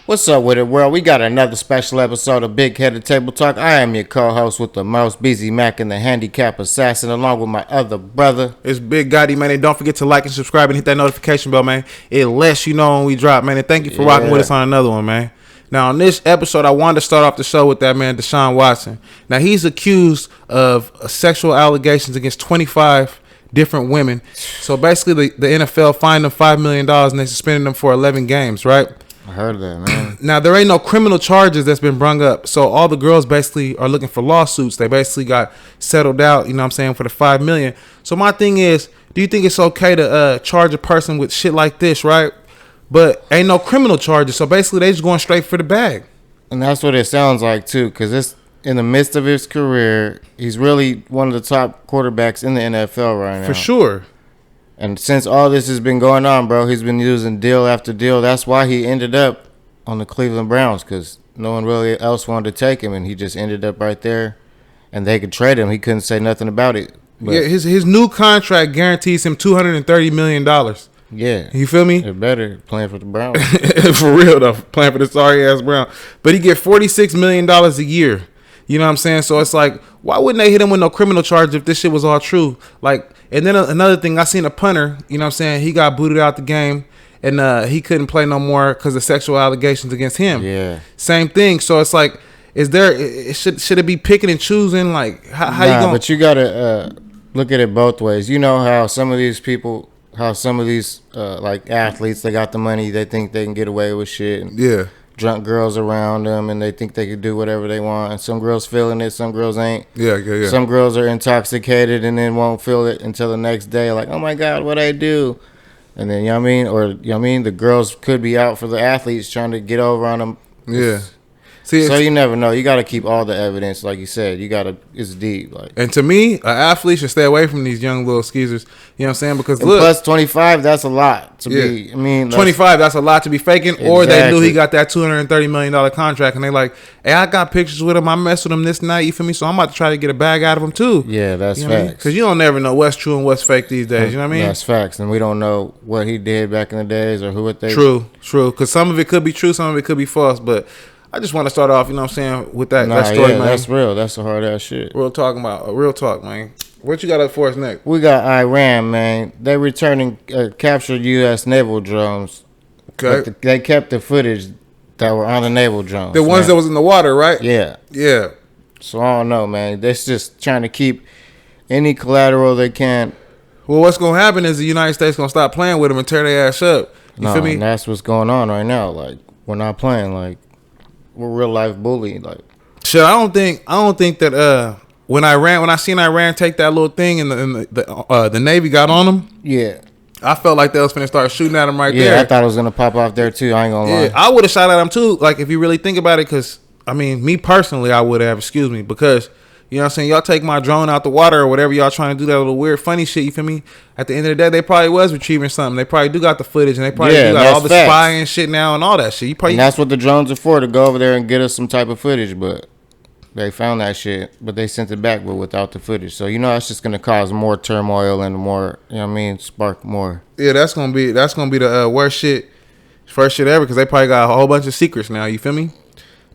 What's up with it, world? We got another special episode of Bigheaded Table Talk. I am your co-host with the most, Busy Mac and the Handicap Assassin, along with my other brother. It's Bigheaded, man. And don't forget to like and subscribe and hit that notification bell, man. It lets you know when we drop, man. And thank you for rocking with us on another one, man. Now, on this episode, I wanted to start off the show with that man, Deshaun Watson. Now, he's accused of sexual allegations against 25 different women. So, basically, the NFL fined him $5 million and they suspended him for 11 games, right? I heard of that, man. Now, there ain't no criminal charges that's been brung up. So, all the girls basically are looking for lawsuits. They basically got settled out, you know what I'm saying, for the $5 million. So, my thing is, do you think it's okay to charge a person with shit like this, right? But ain't no criminal charges. So, basically, they just going straight for the bag. And that's what it sounds like, too, because it's in the midst of his career. He's really one of the top quarterbacks in the NFL right now. For sure. And since all this has been going on, bro, he's been using deal after deal. That's why he ended up on the Cleveland Browns, because no one really else wanted to take him, and he just ended up right there. And they could trade him. He couldn't say nothing about it. But yeah, his new contract guarantees him $230 million. Yeah. You feel me? It better playing for the Browns. For real, though. Playing for the sorry-ass Browns. But he get $46 million a year. You know what I'm saying? So it's like, why wouldn't they hit him with no criminal charge if this shit was all true? Like, and then another thing, I seen a punter, you know what I'm saying? He got booted out the game, and he couldn't play no more because of sexual allegations against him. Yeah. Same thing. So it's like, should it be picking and choosing? Like, how you going? But you got to look at it both ways. You know how some of these people, like athletes, they got the money, they think they can get away with shit. And yeah. Drunk girls around them, and they think they can do whatever they want. And some girls feeling it, some girls ain't. Yeah. Some girls are intoxicated and then won't feel it until the next day. Like, oh my God, what I do? And then, you know what I mean? Or, you know what I mean? The girls could be out for the athletes trying to get over on them. Yeah. See, so you never know. You got to keep all the evidence, like you said. It's deep. Like, and to me, an athlete should stay away from these young little skeezers. You know what I'm saying? Because look, plus 25, that's a lot to be. I mean, 25, that's a lot to be faking. Exactly. Or they knew he got that $230 million contract, and they like, hey, I got pictures with him. I messed with him this night. You feel me? So I'm about to try to get a bag out of him too. Yeah, that's facts. Because you don't never know what's true and what's fake these days. You know what I mean? That's facts, and we don't know what he did back in the days or what they. True. Because some of it could be true, some of it could be false, but. I just want to start off, you know what I'm saying, with that story, man. That's real. That's the hard ass shit. Real talk, man. What you got up for us next? We got Iran, man. They returning captured U.S. naval drones. Okay. They kept the footage that were on the naval drones. The ones that was in the water, right? Yeah. Yeah. So I don't know, man. They're just trying to keep any collateral they can. Well, what's going to happen is the United States going to stop playing with them and tear their ass up. You feel me? And that's what's going on right now. Like, we're not playing. Like, we're real life bullied. Like, shit, I don't think that when I seen Iran take that little thing and the Navy got on them. Yeah, I felt like they was finna start shooting at them there. Yeah, I thought it was gonna pop off there too. I ain't gonna lie. I would have shot at them too. Like, if you really think about it, because I mean, me personally, I would have. Excuse me, because. You know what I'm saying? Y'all take my drone out the water or whatever y'all trying to do, that little weird funny shit, you feel me? At the end of the day, they probably was retrieving something. They probably do got the footage, and they probably do got all the spying shit now and all that shit. And that's what the drones are for, to go over there and get us some type of footage, but they found that shit, but they sent it back, but without the footage. So, you know, that's just going to cause more turmoil and more, you know what I mean, spark more. Yeah, that's going to be the worst shit, first shit ever, because they probably got a whole bunch of secrets now, you feel me?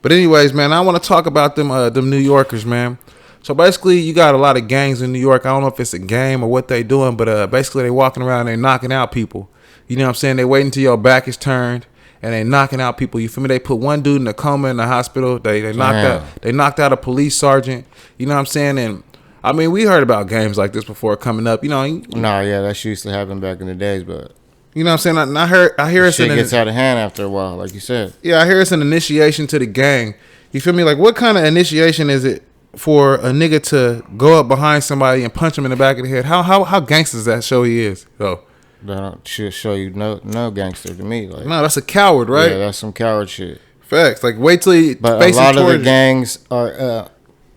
But anyways, man, I want to talk about them New Yorkers, man. So basically, you got a lot of gangs in New York. I don't know if it's a game or what they doing, but basically they walking around and they knocking out people. You know what I'm saying? They wait until your back is turned and they knocking out people. You feel me? They put one dude in a coma in the hospital. They knocked out a police sergeant. You know what I'm saying? And I mean, we heard about games like this before coming up. You know? That used to happen back in the days, but you know what I'm saying? I hear it's shit gets out of hand after a while, like you said. Yeah, I hear it's an initiation to the gang. You feel me? Like, what kind of initiation is it for a nigga to go up behind somebody and punch him in the back of the head? How gangster does that show he is? Though that should show you no gangster to me. Like, no, that's a coward, right? Yeah, that's some coward shit. Facts. Like, wait till he. But a lot of the gangs are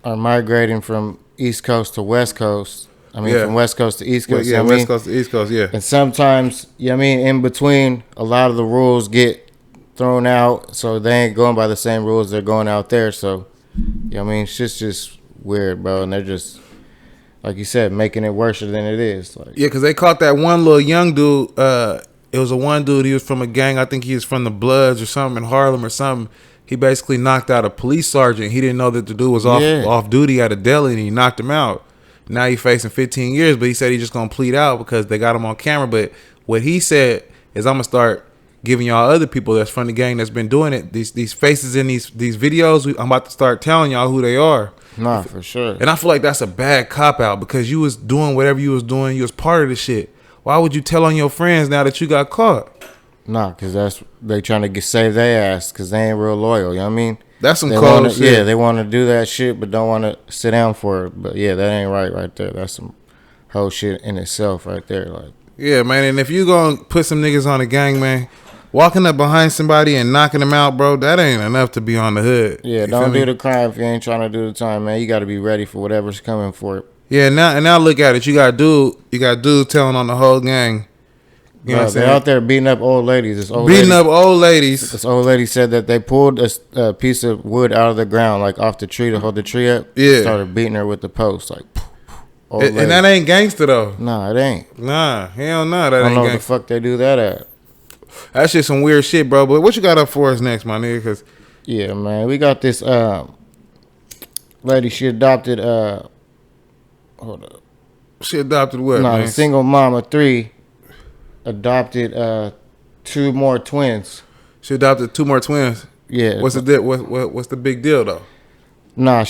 migrating from East Coast to West Coast. I mean, from West Coast to East Coast. Yeah, West Coast to East Coast. Yeah. And sometimes, you know what I mean, in between, a lot of the rules get thrown out, so they ain't going by the same rules they're going out there. So. You know what I mean? Shit's just weird, bro. And they're just, like you said, making it worse than it is. Like, yeah, because they caught that one little young dude It was a one dude. He was from a gang. I think he was from the Bloods or something in Harlem or something. He basically knocked out a police sergeant. He didn't know that the dude was off duty at a deli, and he knocked him out. Now he's facing 15 years, but he said he's just gonna plead out because they got him on camera. But what he said is, I'm gonna start giving y'all other people that's from the gang that's been doing it these faces in these videos. I'm about to start telling y'all who they are. Nah, for sure. And I feel like that's a bad cop out because you was doing whatever you was doing. You was part of the shit. Why would you tell on your friends now that you got caught? Nah, because they trying to save their ass because they ain't real loyal. You know what I mean? That's some cold shit. Yeah, they want to do that shit, but don't want to sit down for it. But yeah, that ain't right there. That's some whole shit in itself right there. Like, yeah, man. And if you gonna put some niggas on the gang, man, walking up behind somebody and knocking them out, bro, that ain't enough to be on the hood. Yeah, you don't do the crime if you ain't trying to do the time, man. You got to be ready for whatever's coming for it. Yeah, now look at it. You got dude telling on the whole gang. You know what I'm saying? They're out there beating up old ladies. This old lady said that they pulled a piece of wood out of the ground, like off the tree to hold the tree up. Yeah. Started beating her with the post, like. And that ain't gangster though. Nah, it ain't. Nah, hell nah, that I don't ain't know where the gangster. fuck they do that at. That shit some weird shit, bro. But what you got up for us next, my nigga? Cause yeah, man, we got this lady. She adopted hold up. She adopted what? Nah, man? a single mom of 3 adopted 2 more twins. She adopted 2 more twins. Yeah. What's the big deal though? Nah,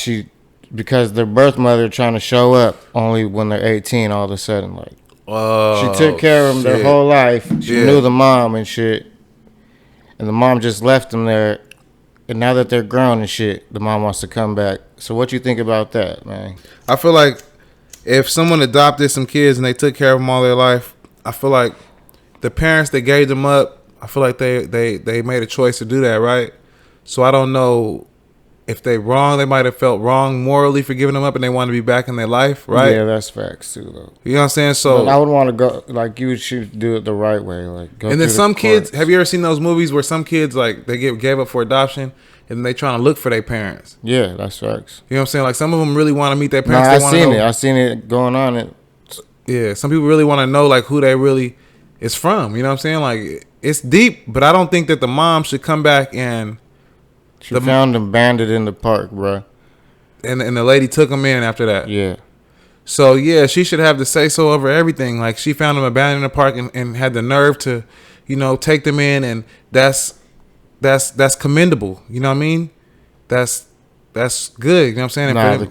because their birth mother trying to show up only when they're 18 all of a sudden. Like, she took care of them their whole life. She knew the mom and shit. And the mom just left them there. And now that they're grown and shit, the mom wants to come back. So what you think about that, man? I feel like if someone adopted some kids and they took care of them all their life, I feel like the parents that gave them up, I feel like they made a choice to do that, right? So I don't know if they wrong. They might have felt wrong morally for giving them up and they want to be back in their life, right? Yeah, that's facts too, though. You know what I'm saying? So but I would want to go, like, you should do it the right way. Like, go. And then some kids, have you ever seen those movies where some kids, like, they gave up for adoption and they trying to look for their parents? Yeah, that's facts. You know what I'm saying? Like, some of them really want to meet their parents. I seen it going on. Yeah, some people really want to know, like, who they really is from. You know what I'm saying? Like, it's deep, but I don't think that the mom should come back and... She found them banded in the park, bro. And the lady took them in after that. Yeah. So, yeah, she should have the say-so over everything. Like, she found them abandoned in the park and had the nerve to, you know, take them in. And that's commendable. You know what I mean? That's good. You know what I'm saying? Nah, the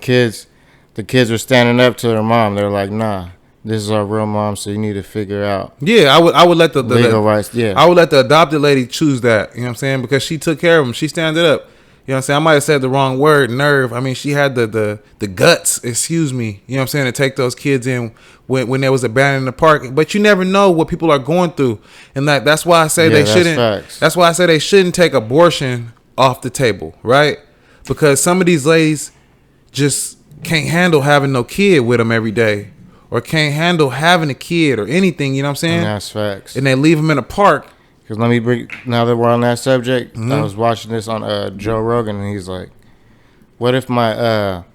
kids were standing up to their mom. They're like, nah, this is our real mom, so you need to figure out. Yeah, I would let the legal rights. Yeah, I would let the adopted lady choose that. You know what I'm saying? Because she took care of them. She standed up. You know what I'm saying? I might have said the wrong word, nerve. I mean, she had the guts, excuse me. You know what I'm saying? To take those kids in when they was abandoned in the park. But you never know what people are going through, and that's why I say they shouldn't. Facts. That's why I say they shouldn't take abortion off the table, right? Because some of these ladies just can't handle having no kid with them every day. Or can't handle having a kid or anything, you know what I'm saying? And that's facts. And they leave them in a park. Because now that we're on that subject, I was watching this on Joe Rogan, and he's like, what if your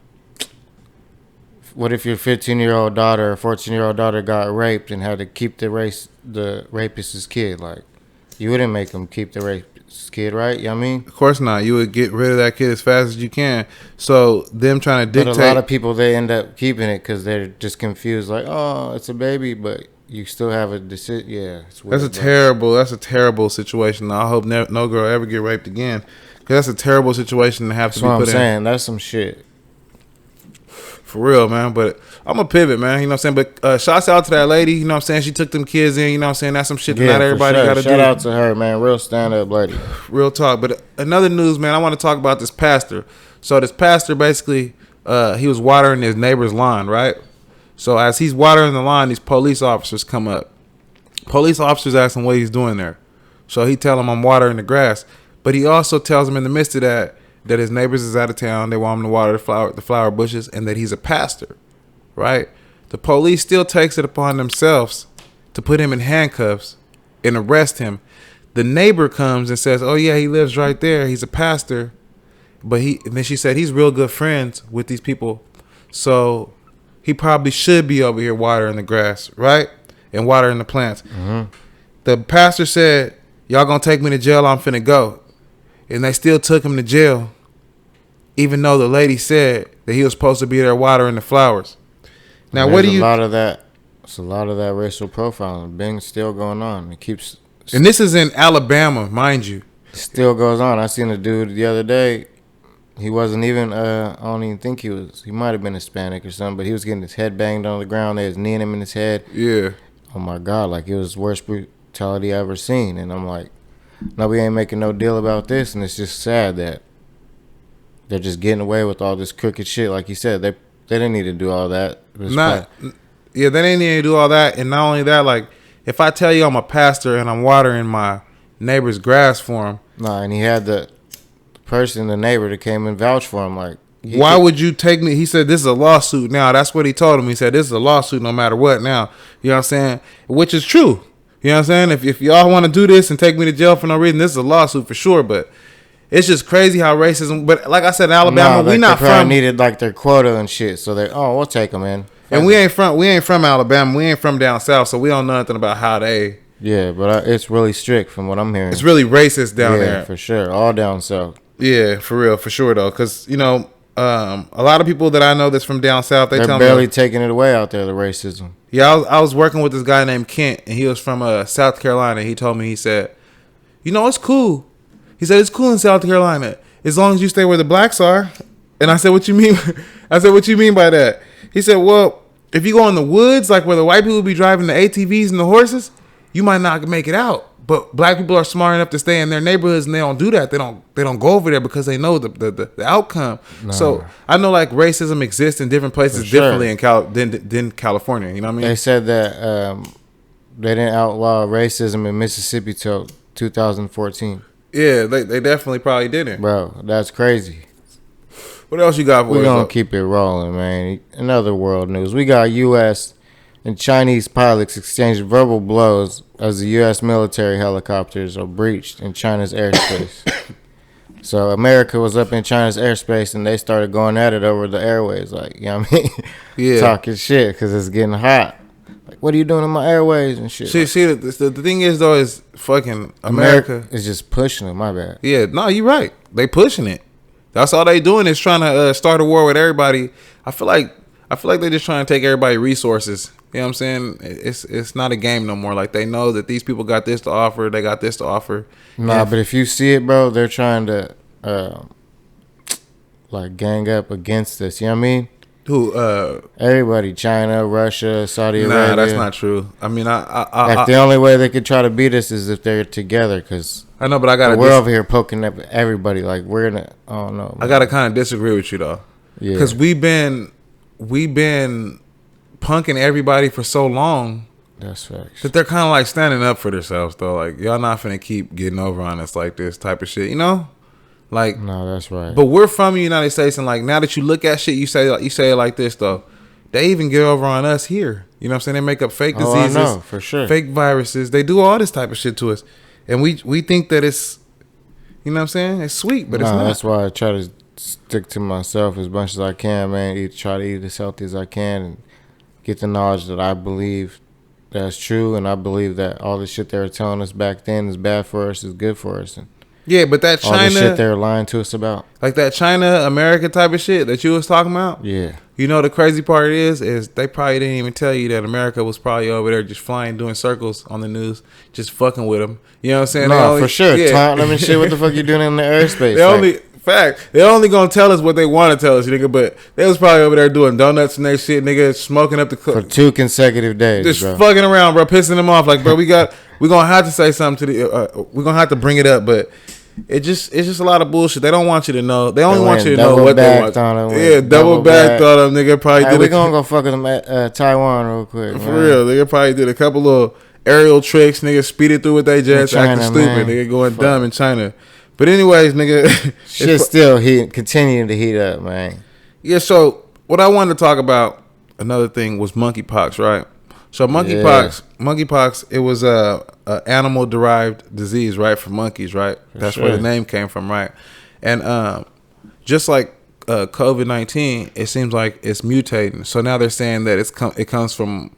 15-year-old daughter or 14-year-old daughter got raped and had to keep the rapist's kid? Like, you wouldn't make them keep the rapist's kid, right? You know what I mean? Of course not. You would get rid of that kid as fast as you can. So them trying to dictate. But a lot of people, they end up keeping it because they're just confused. Like, oh, it's a baby, but you still have a decision. Yeah, it's weird, that's a terrible situation. I hope no girl ever get raped again. Cause that's a terrible situation to have to be put in. That's what I'm saying. That's some shit. For real, man. But I'm a pivot, man. You know what I'm saying? But shouts out to that lady. You know what I'm saying? She took them kids in. You know what I'm saying? That's some shit that not everybody got to do. Shout out to her, man. Real stand-up lady. Real talk. But another news, man, I want to talk about this pastor. So this pastor basically, he was watering his neighbor's lawn, right? So as he's watering the lawn, these police officers come up. Police officers ask him what he's doing there. So he tell them, I'm watering the grass. But he also tells them in the midst of that his neighbors is out of town. They want him to water the flower bushes, and that he's a pastor, right? The police still takes it upon themselves to put him in handcuffs and arrest him. The neighbor comes and says, oh, yeah, he lives right there. He's a pastor. But and then she said he's real good friends with these people. So he probably should be over here watering the grass, right? And watering the plants. Mm-hmm. The pastor said, "Y'all gonna take me to jail? I'm finna go," and they still took him to jail, even though the lady said that he was supposed to be there watering the flowers. Now, what do you? A lot of that. It's a lot of that racial profiling. Bing's still going on. It keeps. And this is in Alabama, mind you. Still goes on. I seen a dude the other day. He wasn't even. I don't even think he was. He might have been Hispanic or something, but he was getting his head banged on the ground. They was kneeing him in his head. Yeah. Oh my God! Like it was the worst brutality I ever seen. And I'm like, no, we ain't making no deal about this. And it's just sad that they're just getting away with all this crooked shit. Like you said, they didn't need to do all that. Yeah, they didn't need to do all that. And not only that, like, if I tell you I'm a pastor and I'm watering my neighbor's grass for him. Nah, and he had the person, the neighbor that came and vouched for him. Like, why would you take me? He said, this is a lawsuit now. That's what he told him. He said, this is a lawsuit no matter what now. You know what I'm saying? Which is true. You know what I'm saying? If y'all want to do this and take me to jail for no reason, this is a lawsuit for sure. But it's just crazy how racism. But like I said, in Alabama, we not from. Needed like their quota and shit. So we'll take them in. And we ain't from Alabama. We ain't from down south, so we don't know nothing about how they. Yeah, but it's really strict from what I'm hearing. It's really racist down there. Yeah, for sure. All down south. Yeah, for real, for sure though, because a lot of people that I know that's from down south, they're barely taking it away out there. The racism. Yeah, I was working with this guy named Kent, and he was from South Carolina. He told me, he said, it's cool. He said it's cool in South Carolina as long as you stay where the blacks are. And I said, what you mean? I said, what you mean by that? He said, well, if you go in the woods, like where the white people be driving the ATVs and the horses, you might not make it out. But black people are smart enough to stay in their neighborhoods, and they don't do that. They don't go over there because they know the outcome. No. So I know like racism exists in different places differently than California. You know what I mean? They said that they didn't outlaw racism in Mississippi till 2014. Yeah, they definitely probably didn't. Bro, that's crazy. What else you got for us? We're going to keep it rolling, man. In other world news, we got U.S. and Chinese pilots exchanged verbal blows as the U.S. military helicopters are breached in China's airspace. So America was up in China's airspace, and they started going at it over the airways. Like, you know what I mean? Yeah. Talking shit because it's getting hot. Like, what are you doing in my airways and shit? See, the thing is, though, is fucking America is just pushing it. My bad. Yeah, no, you're right. They pushing it. That's all they doing is trying to start a war with everybody. I feel like they're just trying to take everybody resources. You know what I'm saying? It's not a game no more. Like, they know that these people got this to offer. They got this to offer. Nah, but if you see it, bro, they're trying to like gang up against this. You know what I mean? Who? Everybody. China, Russia, Saudi Arabia. Nah, that's not true. I mean, the only way they could try to beat us is if they're together. Because I know, but we're over here poking at everybody. Like, we're gonna. I don't know. I gotta kind of disagree with you though. Yeah. Because we've been punking everybody for so long. That's facts. That they're kind of like standing up for themselves though. Like, y'all not finna keep getting over on us like this type of shit. You know? Like, no, that's right. But we're from the United States, and like, now that you look at shit, you say it like this though. They even get over on us here. You know what I'm saying? They make up fake diseases, I know, for sure. Fake viruses. They do all this type of shit to us, and we think that it's, you know what I'm saying? It's sweet, but it's not. That's why I try to stick to myself as much as I can, man. Try to eat as healthy as I can and get the knowledge that I believe that's true, and I believe that all the shit they were telling us back then is bad for us is good for us. And yeah, but that China, all the shit they were lying to us about, like that China America type of shit that you was talking about. Yeah, you know the crazy part is they probably didn't even tell you that America was probably over there just flying, doing circles on the news, just fucking with them. You know what I'm saying? No, for sure, taunting them and shit. What the fuck you doing in the airspace? They're only gonna tell us what they want to tell us, nigga. But they was probably over there doing donuts and that shit, nigga, smoking up the for 2 consecutive days, just bro. Fucking around, bro, pissing them off. Like, bro, we're gonna have to say something to the, we're gonna have to bring it up, but it's just a lot of bullshit. They don't want you to know. They only want you to know what they want. Yeah, double backed on them, nigga. Probably did. We gonna go fuck with them Taiwan real quick, for real. Nigga probably did a couple little aerial tricks, nigga. Speeded through with their jets, acting stupid, man. Nigga, going dumb in China. But anyways, nigga, shit still continuing to heat up, man. Yeah. So what I wanted to talk about, another thing was monkeypox, right? So monkeypox, it was a animal derived disease, right, for monkeys, right? That's where the name came from, right? And just like COVID-19, it seems like it's mutating. So now they're saying that it comes from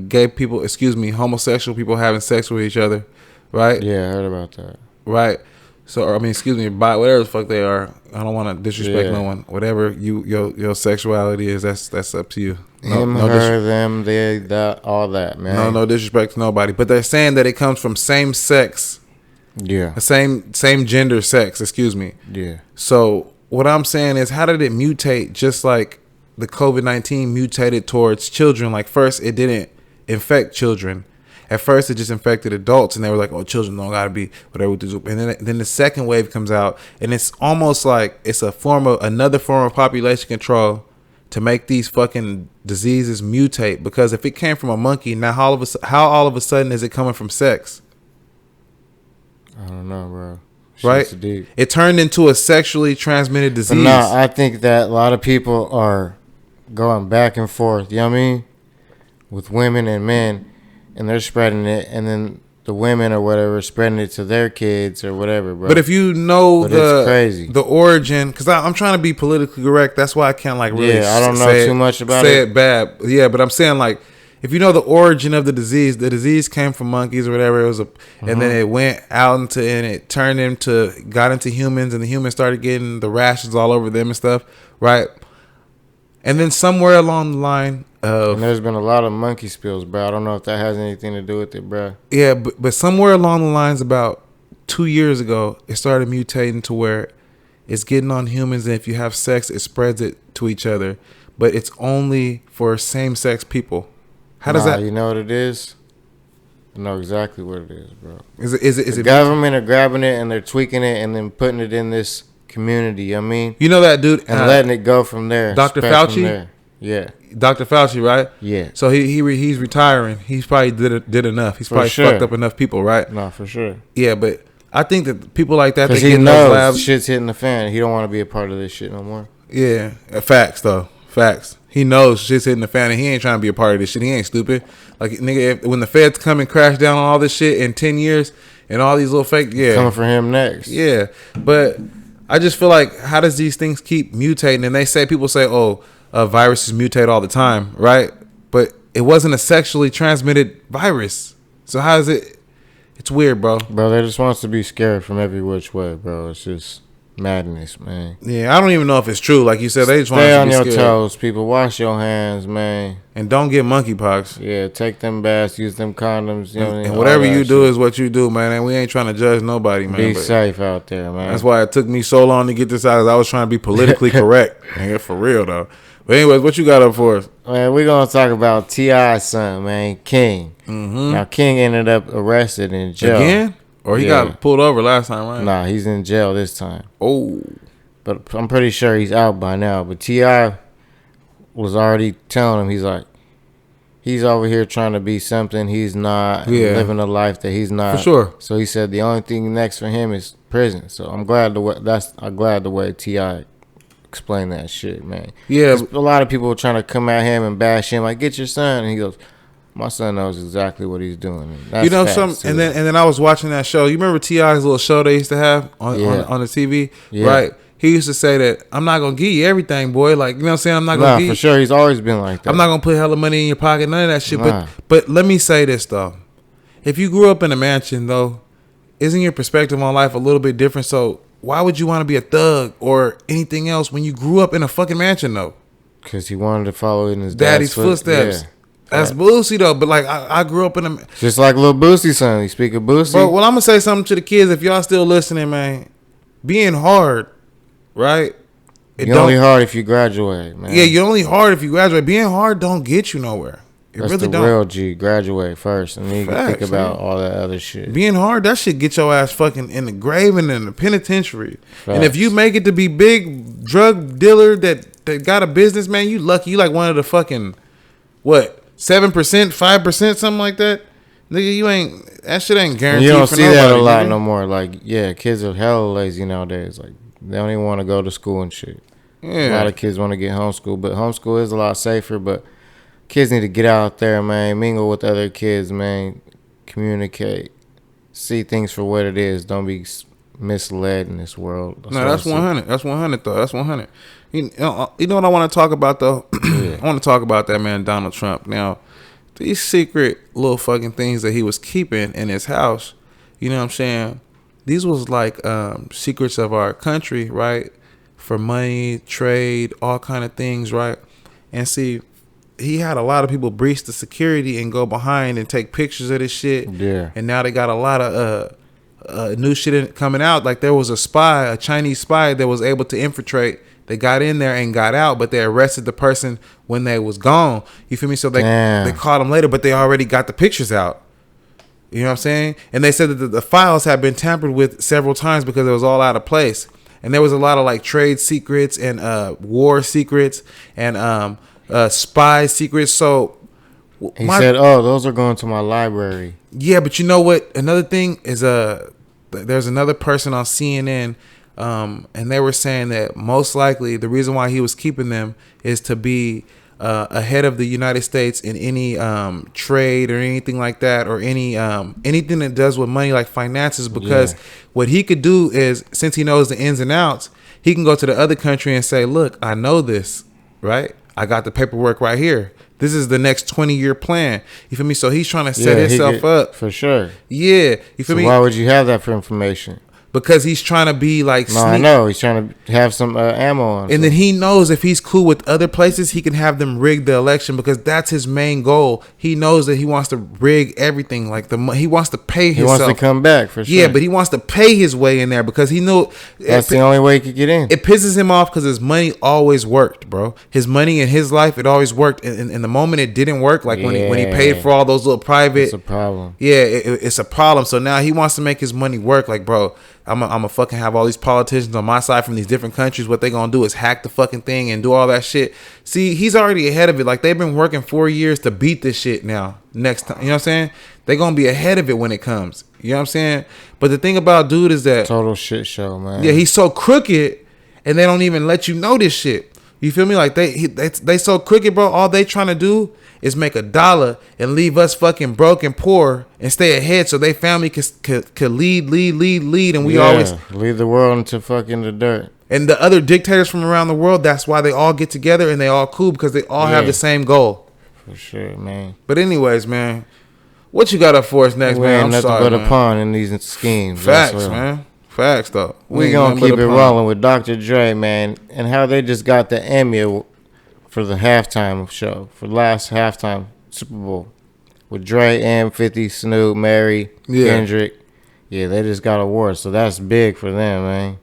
gay people, homosexual people having sex with each other, right? Yeah, I heard about that. Right. So, whatever the fuck they are. I don't want to disrespect no one. Whatever your sexuality is, that's up to you. Her, them, they, that, all that, man. No disrespect to nobody. But they're saying that it comes from same sex. Yeah. Same gender sex, Yeah. So what I'm saying is, how did it mutate just like the COVID-19 mutated towards children? Like first it didn't infect children. At first, it just infected adults, and they were like, "Oh, children don't gotta be whatever." And then the second wave comes out, and it's almost like it's another form of population control to make these fucking diseases mutate. Because if it came from a monkey, now how all of a sudden is it coming from sex? I don't know, bro. Right? Deep. It turned into a sexually transmitted disease. But no, I think that a lot of people are going back and forth. You know what I mean? With women and men. And they're spreading it, and then the women or whatever spreading it to their kids or whatever, bro. But if you know it's crazy. The origin, because I'm trying to be politically correct, that's why I can't like really. Yeah, I don't know too much about it. Say it bad, yeah. But I'm saying like, if you know the origin of the disease came from monkeys or whatever. It was and then it went out and it got into humans, and the humans started getting the rashes all over them and stuff, right? And then somewhere along the line. And there's been a lot of monkey spills, bro. I don't know if that has anything to do with it, bro. Yeah, but somewhere along the lines about 2 years ago, it started mutating to where it's getting on humans, and if you have sex, it spreads it to each other. But it's only for same-sex people. How does that? You know what it is? I know exactly what it is, bro. Is it the government are grabbing it and they're tweaking it and then putting it in this community? You know what I mean, you know that dude, and letting it go from there. Dr. Fauci. Yeah. Dr. Fauci, right? Yeah. So he's retiring. He's probably did enough. He's probably fucked up enough people, right? No, for sure. Yeah, but I think that people like that, because he knows shit's hitting the fan. He don't want to be a part of this shit no more. Yeah, facts though. Facts. He knows shit's hitting the fan, and he ain't trying to be a part of this shit. He ain't stupid. Like nigga, when the feds come and crash down on all this shit in 10 years and all these little fake, coming for him next. Yeah, but I just feel like, how does these things keep mutating? And people say, oh. Viruses mutate all the time, right? But it wasn't a sexually transmitted virus. So how is it? It's weird, bro. Bro, they just wants to be scared from every which way, bro. It's just madness, man. Yeah, I don't even know if it's true. Like you said, they just want to be scared. Stay on your toes, people. Wash your hands, man. And don't get monkeypox. Yeah, take them baths, use them condoms. You know, and whatever you do is what you do, man. And we ain't trying to judge nobody, man. Be safe out there, man. That's why it took me so long to get this out. I was trying to be politically correct. Man, for real, though. But anyways, what you got up for us? Man, we're going to talk about T.I.'s son, man, King. Mm-hmm. Now, King ended up arrested in jail. Again? Or he got pulled over last time, right? Nah, he's in jail this time. Oh. But I'm pretty sure he's out by now. But T.I. was already telling him, he's like, he's over here trying to be something he's not, living a life that he's not. For sure. So he said the only thing next for him is prison. So I'm glad the way T.I. explain that shit, man. Yeah, a lot of people were trying to come at him and bash him, like, get your son, and he goes, my son knows exactly what he's doing. That's you know, and then I was watching that show. You remember T.I.'s little show they used to have on the TV, right? He used to say that, I'm not gonna give you everything, boy. Like, you know what I'm saying? I'm not gonna give you. For sure, he's always been like that. I'm not gonna put hella money in your pocket, none of that shit. But let me say this though, if you grew up in a mansion though, isn't your perspective on life a little bit different? So why would you want to be a thug or anything else when you grew up in a fucking mansion though? Because he wanted to follow in his daddy's footsteps. Yeah. That's Boosie though. But like I grew up in a just like little Boosie's son. You speak of Boosie. Bro, well, I'm gonna say something to the kids. If y'all still listening, man, being hard, right? You're only hard if you graduate, man. Yeah, you're only hard if you graduate. Being hard don't get you nowhere. That's really the real G. Graduate first, and then you can think about all that other shit. Being hard, that shit get your ass fucking in the grave and in the penitentiary. Facts. And if you make it to be big drug dealer that got a business, man, you lucky. You like one of the fucking 7%, 5%, something like that. Nigga, that shit ain't guaranteed. You don't for see nobody, that a lot no more. Like, kids are hella lazy nowadays. Like, they don't even want to go to school and shit. Yeah. A lot of kids want to get homeschooled, but homeschool is a lot safer. But kids need to get out there, man, mingle with other kids, man, communicate, see things for what it is. Don't be misled in this world. That's 100. That's 100 though. That's 100. You know what I want to talk about though? I want to talk about that man, Donald Trump. Now, these secret little fucking things that he was keeping in his house, you know what I'm saying? These was like secrets of our country, right? For money, trade, all kind of things, right? And see, he had a lot of people breach the security and go behind and take pictures of this shit. Yeah. And now they got a lot of new shit coming out. Like there was a Chinese spy that was able to infiltrate. They got in there and got out, but they arrested the person when they was gone. You feel me? So they caught him later, but they already got the pictures out. You know what I'm saying? And they said that the files had been tampered with several times because it was all out of place. And there was a lot of like trade secrets and war secrets and spy secrets. So he said, "Oh, those are going to my library." Yeah, but you know what? Another thing is there's another person on CNN, and they were saying that most likely the reason why he was keeping them is to be ahead of the United States in any trade or anything like that, or anything that does with money like finances. Because what he could do is, since he knows the ins and outs, he can go to the other country and say, "Look, I know this, right? I got the paperwork right here. This is the next 20-year plan." You feel me? So he's trying to set himself up. For sure. Yeah. You feel me? Why would you have that for information? Because he's trying to be like... No, I know. He's trying to have some ammo on. And then he knows if he's cool with other places, he can have them rig the election, because that's his main goal. He knows that he wants to rig everything. Like he wants to pay himself. He wants to come back, for sure. Yeah, but he wants to pay his way in there because he knew... That's the only way he could get in. It pisses him off because his money always worked, bro. His money in his life, it always worked. And the moment it didn't work, like when he paid for all those little private... It's a problem. Yeah, it's a problem. So now he wants to make his money work. Like, bro, I'm a fucking have all these politicians on my side from these different countries. What they gonna do is hack the fucking thing and do all that shit. See, he's already ahead of it. Like, they've been working 4 years to beat this shit now. Next time, you know what I'm saying? They gonna be ahead of it when it comes. You know what I'm saying? But the thing about dude is that total shit show, man. Yeah, he's so crooked, and they don't even let you know this shit. You feel me? Like they so crooked, bro. All they trying to do is make $1 and leave us fucking broke and poor and stay ahead, so they family could lead, and we always lead the world into fucking the dirt. And the other dictators from around the world, that's why they all get together and they all cool, because they all have the same goal. For sure, man. But anyways, man, what you got up for us next, man? I'm nothing but a pawn in these schemes. Facts, man. Facts, though. We gonna keep it rolling with Dr. Dre, man, and how they just got the Emmy for the halftime show, for last halftime Super Bowl, with Dre, M, 50, Snoop, Mary, Kendrick. Yeah, they just got awards, so that's big for them, man.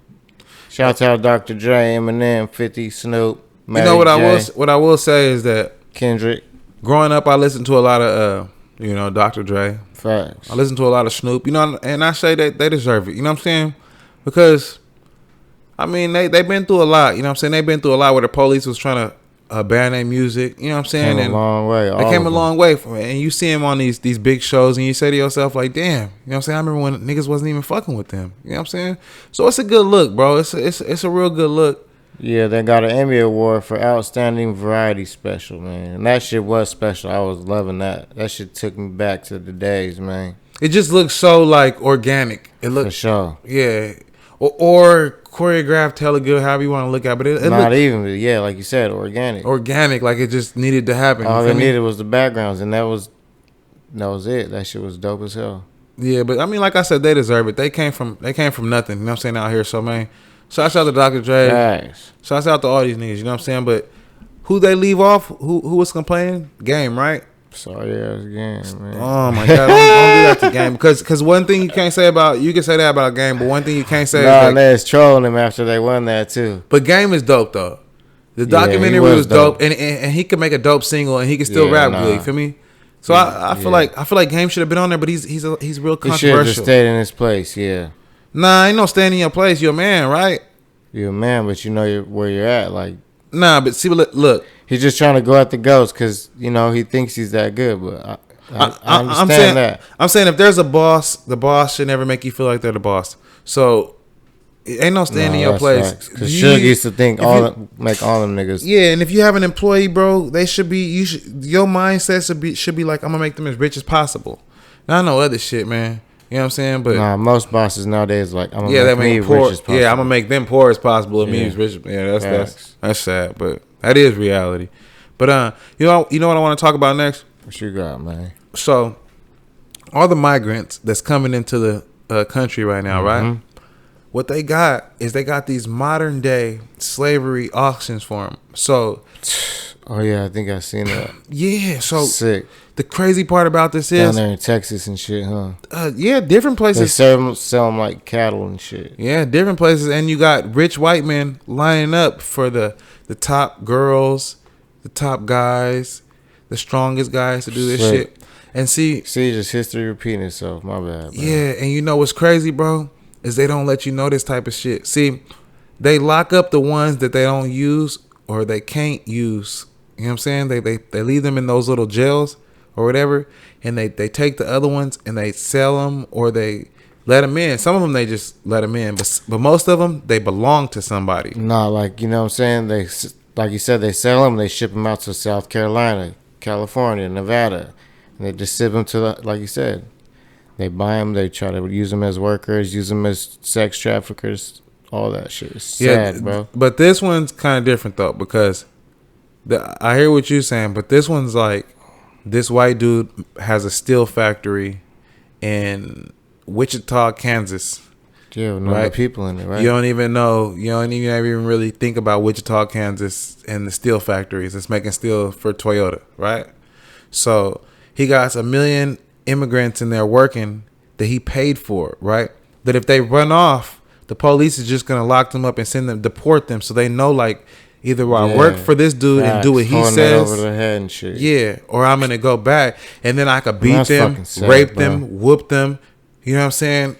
Shout out Dr. Dre, Eminem, 50, Snoop, Mary, you know what I will say is that Kendrick. Growing up, I listened to a lot of Dr. Dre. Facts. I listened to a lot of Snoop, and I say that they deserve it. You know what I'm saying? Because I mean, they've been through a lot. You know what I'm saying? They've been through a lot where the police was trying to ban their music. You know what I'm saying? Came a long way. They came a long way from it. And you see them on these big shows, and you say to yourself, like, damn. You know what I'm saying? I remember when niggas wasn't even fucking with them. You know what I'm saying? So it's a good look, bro. It's a real good look. Yeah, they got an Emmy Award for Outstanding Variety Special, man. And that shit was special. I was loving that. That shit took me back to the days, man. It just looks so, like, organic. It looks... For sure. Yeah. Or choreographed, hella good, however you want to look at it. But it not even, yeah, like you said, organic. Organic, like it just needed to happen. All they needed was the backgrounds, and that was it. That shit was dope as hell. Yeah, but I mean, like I said, they deserve it. They came from nothing. You know what I'm saying, out here. So man, shouts out to Dr. Dre. Nice. Shouts out to all these niggas. You know what I'm saying? But who they leave off? Who was complaining? Game, right? Sorry, ass Game, man. Oh my god, don't do that to Game, because one thing you can't say about, you can say that about Game, but one thing you can't say is like, they was trolling him after they won that too. But Game is dope though. The documentary was dope, and he could make a dope single, and he could still rap good. You feel me? So I feel like Game should have been on there, but he's real controversial. He should have just stayed in his place. Yeah. Nah, ain't no staying in your place. You're a man, right? You're a man, but you know where you're at. Like, nah, but see, look. He's just trying to go at the ghost because, he thinks he's that good. But I understand that. I'm saying if there's a boss, the boss should never make you feel like they're the boss. So, ain't no staying in your place. Because Suge used to think make all them niggas. Yeah, and if you have an employee, bro, they should be, your mindset should be like, I'm going to make them as rich as possible. Now, I know other shit, man. You know what I'm saying? But most bosses nowadays like, I'm going to make me poor, rich as possible. Yeah, I'm going to make them poor as possible and me as rich. Yeah, that's sad, but that is reality. But you know what I want to talk about next? What you got, man? So, all the migrants that's coming into the country right now, right? What they got is they got these modern day slavery auctions for them. So, oh yeah, I think I seen that. Yeah, so sick. The crazy part about this is down there in Texas and shit, huh? Yeah, different places. They sell them like cattle and shit. Yeah, different places, and you got rich white men lining up for the top girls, the top guys, the strongest guys to do this shit. And see, just history repeating itself. My bad, man. Yeah, and you know what's crazy, bro, is they don't let you know this type of shit. See, they lock up the ones that they don't use or they can't use. You know what I'm saying? They leave them in those little jails or whatever, and they take the other ones and they sell them or they let them in. Some of them they just let them in, but most of them they belong to somebody. Nah, like, you know what I'm saying? They, like you said, they sell them, they ship them out to South Carolina, California, Nevada, and they just ship them to like you said. They buy them, they try to use them as workers, use them as sex traffickers, all that shit. It's sad, bro. But this one's kind of different though, because I hear what you're saying, but this one's like, this white dude has a steel factory in Wichita, Kansas. Yeah, with no other people in it, right? You don't even really think about Wichita, Kansas and the steel factories. It's making steel for Toyota, right? So he got 1 million immigrants in there working that he paid for, right? That if they run off, the police is just going to lock them up and deport them. So they know, like, either I work for this dude and do what he says, over the head and shit. Yeah, or I'm gonna go back and then I could beat them, rape them, whoop them. You know what I'm saying?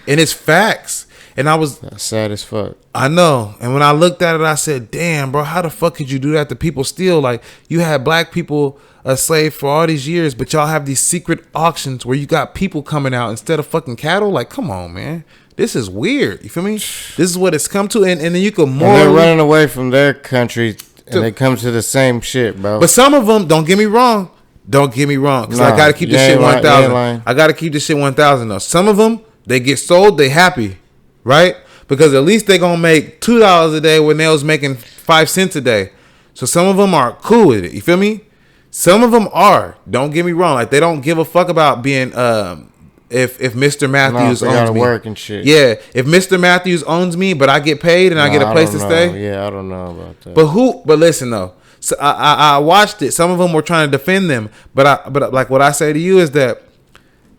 And it's facts. And that's sad as fuck. I know. And when I looked at it, I said, "Damn, bro, how the fuck could you do that to people still? Like, you had black people a slave for all these years, but y'all have these secret auctions where you got people coming out instead of fucking cattle. Like, come on, man." This is weird. You feel me? This is what it's come to. And then you can more. They're running away from their country and they come to the same shit, bro. But some of them, don't get me wrong. Because I got to keep this shit 1,000. I got to keep this shit 1,000 though. Some of them, they get sold, they happy, right? Because at least they going to make $2 a day when they was making 5 cents a day. So some of them are cool with it. You feel me? Some of them are. Don't get me wrong. Like, they don't give a fuck about being... If Mr. Matthews owns me, work and shit. Yeah, if Mr. Matthews owns me, but I get paid and I get a place to stay. Yeah, I don't know about that. But listen though, so I watched it. Some of them were trying to defend them, but like what I say to you is that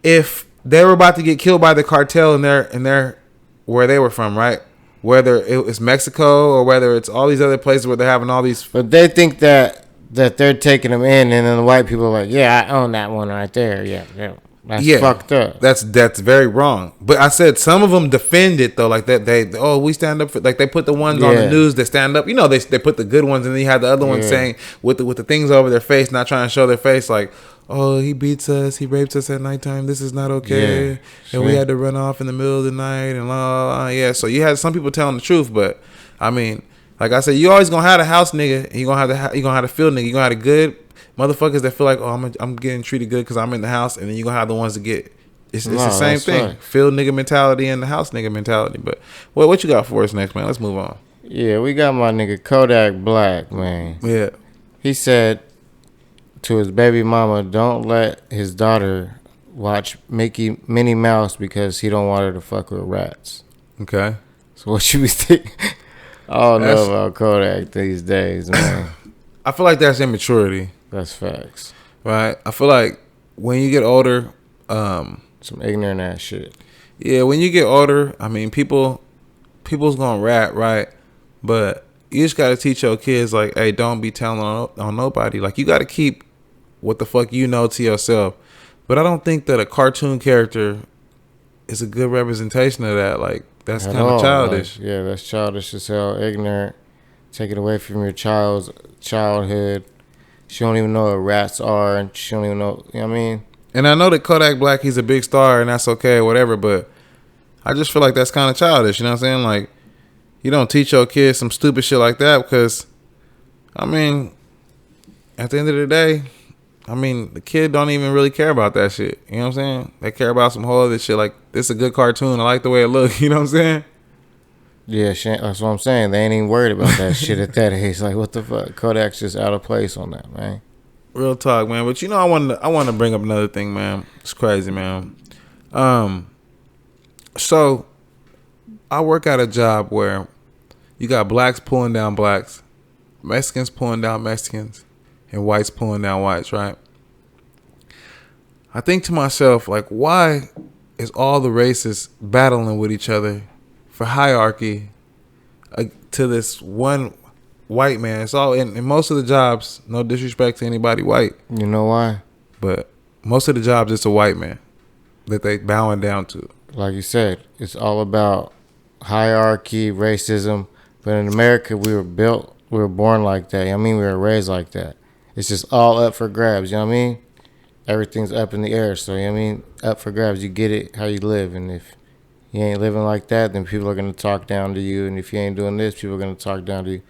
if they were about to get killed by the cartel in their where they were from, right? Whether it was Mexico or whether it's all these other places where they're having all these. But they think that they're taking them in, and then the white people are like, yeah, I own that one right there. Yeah. That's fucked up. That's very wrong. But I said some of them defend it though, like that we stand up for, like they put the ones on the news that stand up. You know, they put the good ones and then you have the other ones saying with the things over their face, not trying to show their face, like, oh, he beats us, he rapes us at nighttime. This is not okay, and we had to run off in the middle of the night and la. Yeah, so you had some people telling the truth, but I mean, like I said, you always gonna have a house nigga, and you gonna have a field nigga. You gonna have a good motherfuckers that feel like, oh, I'm getting treated good because I'm in the house, and then you're going to have the ones that get, it's the same thing. Right. Field nigga mentality and the house nigga mentality. But what you got for us next, man? Let's move on. Yeah, we got my nigga Kodak Black, man. Yeah. He said to his baby mama, don't let his daughter watch Minnie Mouse because he don't want her to fuck with rats. Okay. So what you be thinking? I don't know about Kodak these days, man. I feel like that's immaturity. That's facts. Right? I feel like when you get older, some ignorant ass shit. Yeah, when you get older, I mean, people's gonna rat, right? But you just gotta teach your kids, like, hey, don't be telling on nobody. Like, you gotta keep what the fuck you know to yourself. But I don't think that a cartoon character is a good representation of that. Like, that's kind of childish. Like, yeah, that's childish as hell, ignorant. Take it away from your child's childhood. She don't even know what rats are, and she don't even know, you know what I mean? And I know that Kodak Black, he's a big star, and that's okay, whatever, but I just feel like that's kind of childish, you know what I'm saying? Like, you don't teach your kids some stupid shit like that because, I mean, at the end of the day, I mean, the kid don't even really care about that shit, you know what I'm saying? They care about some whole other shit, like, this is a good cartoon, I like the way it looks, you know what I'm saying? Yeah, that's what I'm saying. They ain't even worried about that shit at that age. Like, what the fuck? Kodak's just out of place on that, man. Real talk, man. But I want to bring up another thing, man. It's crazy, man. So I work at a job where you got blacks pulling down blacks, Mexicans pulling down Mexicans, and whites pulling down whites, right? I think to myself, like, why is all the races battling with each other for hierarchy to this one white man? It's all in most of the jobs, no disrespect to anybody white. You know why? But most of the jobs, it's a white man that they bowing down to. Like you said, it's all about hierarchy, racism. But in America, we were born like that. I mean, we were raised like that. It's just all up for grabs. You know what I mean? Everything's up in the air. So, you know what I mean? Up for grabs. You get it how you live. And if you ain't living like that, then people are going to talk down to you. And if you ain't doing this, people are going to talk down to you.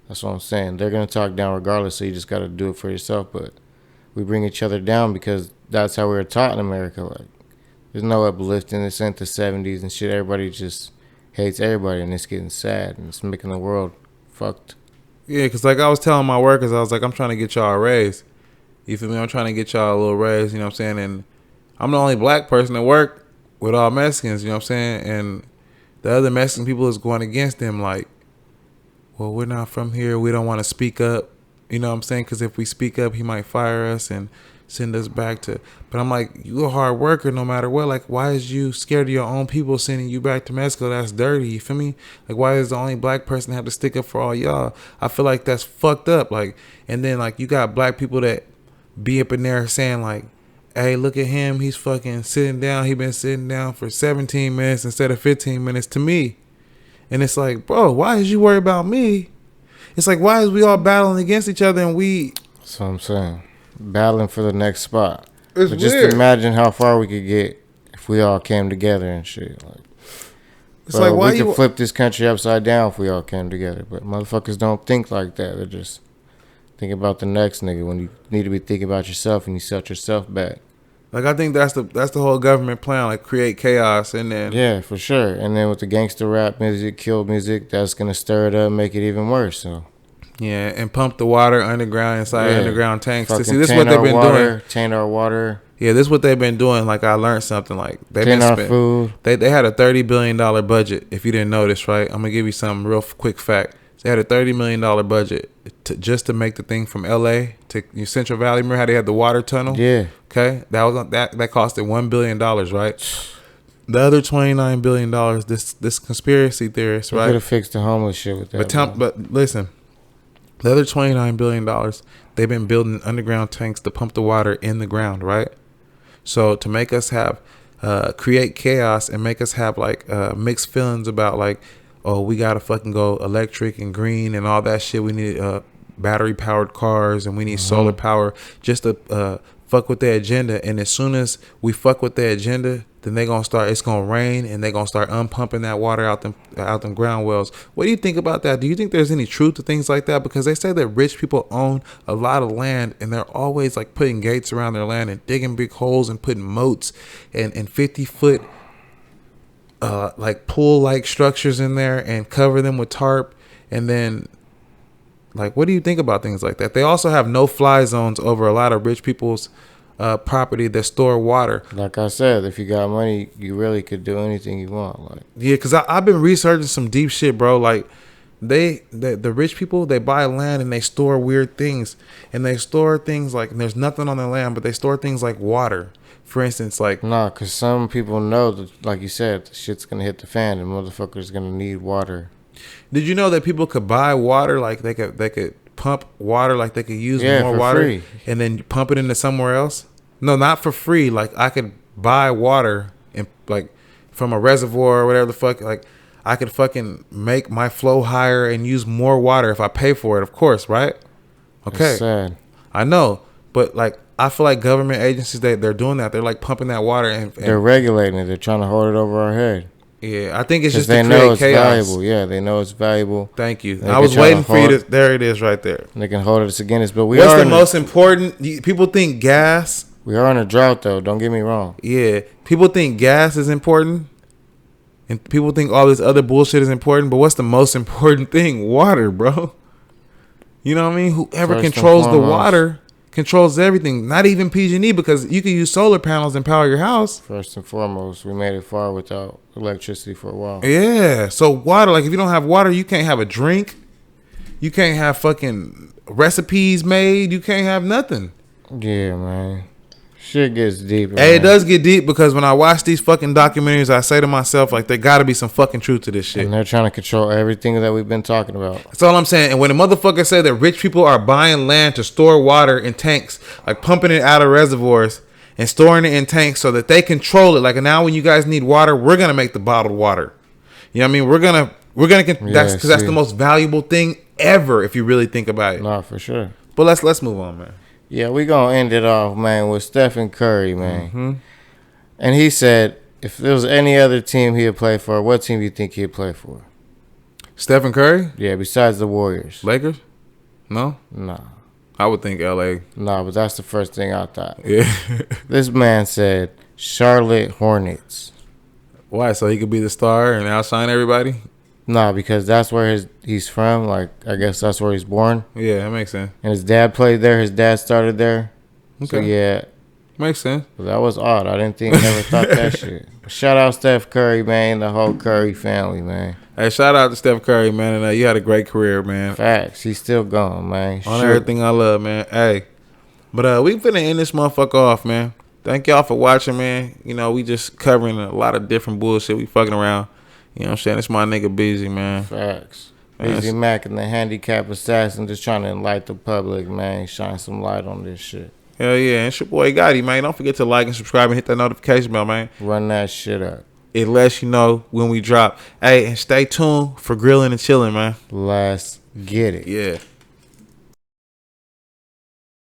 That's what I'm saying. They're going to talk down regardless. So you just got to do it for yourself. But we bring each other down because that's how we were taught in America. Like, there's no uplifting. This ain't the 70s and shit. Everybody just hates everybody. And it's getting sad. And it's making the world fucked. Yeah, because like I was telling my workers, I was like, I'm trying to get y'all a raise. You feel me? I'm trying to get y'all a little raise, you know what I'm saying? And I'm the only black person at work with all Mexicans, you know what I'm saying? And the other Mexican people is going against them like, well, we're not from here. We don't want to speak up, you know what I'm saying? Because if we speak up, he might fire us and send us back to. But I'm like, you a hard worker no matter what. Like, why is you scared of your own people sending you back to Mexico? That's dirty, you feel me? Like, why is the only black person have to stick up for all y'all? I feel like that's fucked up. Like, and then like you got black people that be up in there saying like, hey, look at him, he's fucking sitting down. He been sitting down for 17 minutes instead of 15 minutes to me. And it's like, bro, why is you worried about me? It's like, why is we all battling against each other and we... That's what I'm saying. Battling for the next spot. It's but just weird. Imagine how far we could get if we all came together and shit. Like, it's like, why we you... could flip this country upside down if we all came together. But motherfuckers don't think like that. They're just thinking about the next nigga when you need to be thinking about yourself and you set yourself back. Like, I think that's the whole government plan, like create chaos and then... Yeah, for sure. And then with the gangster rap music, kill music, that's going to stir it up, make it even worse. So. Yeah, and pump the water underground inside underground tanks. Fucking See, this is what they've been doing. Taint our water. Yeah, this is what they've been doing. Like, I learned something. Like, they've Taint been our spending. food. They had a $30 billion budget, if you didn't notice, right? I'm going to give you some real quick fact. They had a $30 million budget just to make the thing from L.A. to Central Valley. Remember how they had the water tunnel? Yeah. Okay? That costed $1 billion, right? The other $29 billion, this conspiracy theorist, right? Could have fixed the homeless shit with that. But listen, the other $29 billion, they've been building underground tanks to pump the water in the ground, right? So to make us have, create chaos and make us have like mixed feelings about like, oh, we gotta fucking go electric and green and all that shit. We need battery powered cars and we need solar power just to fuck with their agenda. And as soon as we fuck with their agenda, then they gonna start. It's gonna rain and they gonna start unpumping that water out them ground wells. What do you think about that? Do you think there's any truth to things like that? Because they say that rich people own a lot of land and they're always like putting gates around their land and digging big holes and putting moats and 50-foot. Like pool-like structures in there and cover them with tarp. And then, like, what do you think about things like that? They also have no-fly zones over a lot of rich people's property that store water. Like I said, if you got money, you really could do anything you want. Like, yeah, because I've been researching some deep shit, bro. Like, the rich people, they buy land and they store weird things. And they store things like, and there's nothing on their land, but they store things like water. For instance, like... Nah, because some people know that, like you said, the shit's going to hit the fan and motherfuckers going to need water. Did you know that people could buy water? Like, they could pump water, like they could use more water free. And then pump it into somewhere else? No, not for free. Like, I could buy water and like from a reservoir or whatever the fuck. Like, I could fucking make my flow higher and use more water if I pay for it, of course, right? Okay. That's sad. I know, but like... I feel like government agencies, they're doing that. They're like pumping that water and they're regulating it. They're trying to hold it over our head. Yeah, I think it's just they to know create it's chaos. valuable. Yeah, they know it's valuable. Thank you. I was waiting for you to. There it is, right there. They can hold us against us, but what's the most important? People think gas. We are in a drought, though. Don't get me wrong. Yeah, people think gas is important, and people think all this other bullshit is important. But what's the most important thing? Water, bro. You know what I mean? Whoever controls the water controls everything. Not even PG&E, because you can use solar panels and power your house. First and foremost, we made it far without electricity for a while. Yeah. So water, like if you don't have water, you can't have a drink. You can't have fucking recipes made. You can't have nothing. Yeah, man. Shit gets deep. Hey, it does get deep, because when I watch these fucking documentaries, I say to myself, like, there gotta be some fucking truth to this shit. And they're trying to control everything that we've been talking about. That's all I'm saying. And when a motherfucker said that rich people are buying land to store water in tanks, like pumping it out of reservoirs and storing it in tanks so that they control it. Like, now when you guys need water, we're gonna make the bottled water. You know what I mean? That's because that's the most valuable thing ever, if you really think about it. No, for sure. But let's move on, man. Yeah, we gonna end it off, man, with Stephen Curry, man. Mm-hmm. And he said, if there was any other team he'd play for, what team do you think he'd play for? Stephen Curry? Yeah, besides the Warriors. Lakers? No? Nah. I would think LA. Nah, but that's the first thing I thought. Yeah. This man said Charlotte Hornets. Why? So he could be the star and outshine everybody? Nah, because that's where he's from. Like, I guess that's where he's born. Yeah, that makes sense. And his dad played there. His dad started there. Okay. So, yeah. Makes sense. That was odd. I never thought that shit. Shout out Steph Curry, man. The whole Curry family, man. Hey, shout out to Steph Curry, man. And you had a great career, man. Facts. He's still going, man. On everything I love, man. Hey. But we finna end this motherfucker off, man. Thank y'all for watching, man. You know, we just covering a lot of different bullshit. We fucking around. You know what I'm saying? It's my nigga Busy, man. Facts. Man, Busy Mac and the handicap assassin, just trying to enlighten the public, man. Shine some light on this shit. Hell yeah. And it's your boy Gotti, man. Don't forget to like and subscribe and hit that notification bell, man. Run that shit up. It lets you know when we drop. Hey, and stay tuned for grilling and chilling, man. Let's get it. Yeah.